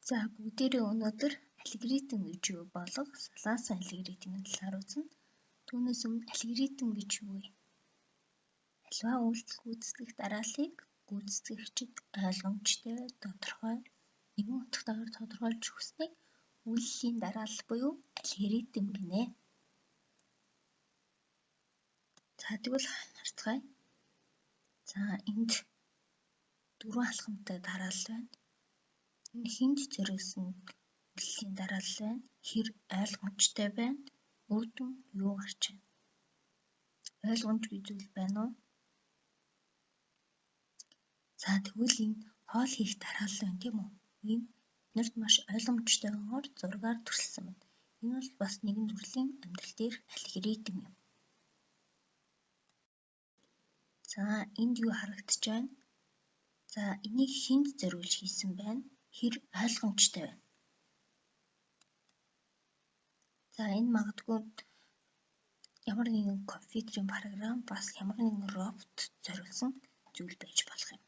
За бүгдээрээ өнөөдөр алгоритм гэж юу болго салаасан алгоритмын талаар үзнэ. Түүнээс өмнө алгоритм гэж юу вэ? Аливаа үйлдэл гүйцэтгэх дарааллыг гүйцэтгэгчид ойлгомжтой, тодорхой, нэгэн утгатайгаар тодорхойлж өгснэг үйлдэлийн дараалал буюу алгоритм гинэ. За тэгвэл харцгаая. За энд дөрвөн алхамтай дараалал байна. Энэ хинд зориулсан үйлдэлийн дараалал байна. Хэр ойлгомжтой байна? Үр дүн юу гарч байна? Ойлгомжгүй зүйл байна уу? За тэгвэл энэ хоол хийх дараалал байна тийм үү? Энэ биднэрт маш ойлгомжтойгоор зургаар төрлсөн байна. Энэ бол бас нэгэн төрлийн амьдрал дээрх алгоритм юм. За энд юу харагдаж байна? За энийг хинд зориулж хийсэн байна? Хэр ойлгомжтой байна? За энэ магадгүй ямар нэгэн компьютерийн програм бас ямар нэгэн робот зориулсан зүйл байж болох юм.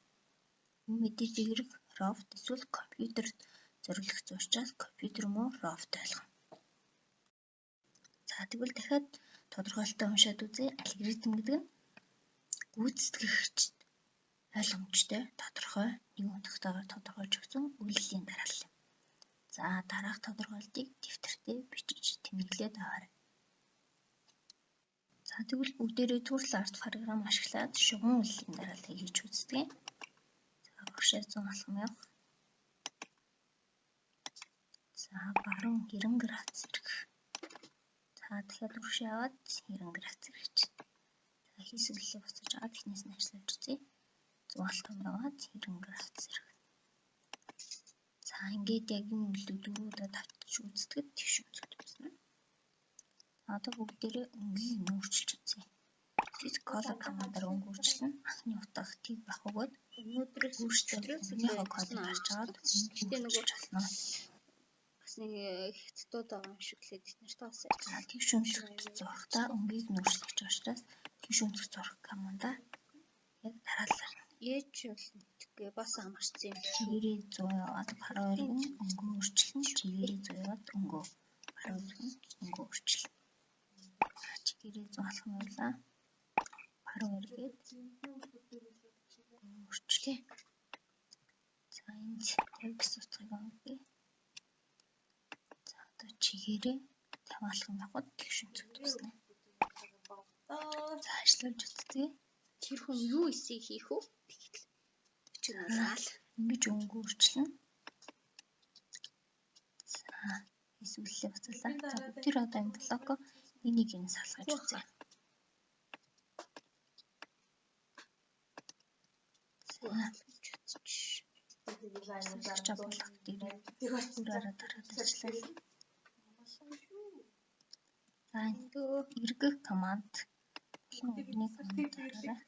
Энэ мэдээж хэрэг робот эсвэл компьютерт зориулагдсан учраас компьютер муу робот ойлгоно. За тэгвэл дахиад тодорхойлолтоо уншаад үзье. Алгоритм гэдэг нь гүйцэтгэгчд ойлгомжтой, тодорхой, нэгэн утгатайгаар тодорхойлж өгсөн үйлдэлийн дараалал юм. За дараах тодорхойлолтыг дэвтэртээ бичиж тэмдэглээд аваарай. За тэгвэл бүгдээрээ Tools Art програм ашиглаад шугам үйлдэлийн дарааллыг хийж үзтгий. За урагшаа 100 алхам явах. За баруун 90 градус эргэх. За дахиад урагшаа аваад 90 градус эргэж. За хийсвэрлэлээ буцаж аваад эхнээс нь ажиллаж үзье. 100 алхам яваад 90 градус эргэх. За ингээд яг энэ үйлдэл дөрвүүдэд тавьчих үзтгэд тэгш үзэгд үзнэ. Одоо бүгдээрээ өнгийг нүүрчилж үзье. Shift color командаар өнгө өөрчилнө. Анхны утга тийг байх бөгөөд өнөөдрөөс өөрчлөлтийнхөө кодыг гарч аваад өнгөтэй нөгөө болно. Бас нэг хятадууд байгаа юм шиг лээ бид нарт бас. За тэгш өнцгт зурхтаа өнгийг нүүрчлэх учраас тэгш өнцгт зурх командаа яг дараалал. Ээж бол мэдгүй бас амарчсан юм. Чигээрээ 100 яваад гараа өргөн өнгө өөрчилнө. Чигээрээ 100 яваад өнгө гараа өргөн өнгө өөрчилнө. Чигээрээ 100 алхам явлаа. Гараа өргөөд өөрчлөе. За энд текст утгыг онгоё. За одоо чигээрээ 50 алхам явахад тэгш өнцгт үзнэ. За ажиллаж үзтгий. Тэр хүн юу эсийг хийх вэ? Чи нараал. Ингэж өнгө өөрчилнө. За хийсвэрлэлээ буцаалаа. За бүгдээр одоо энэ блоко энийг энэ салгаж үзье. Салгаж блок дээр бүрээрээ дараад ажиллаа. За энэ эргэх команд болон өнгөний команд дараарай.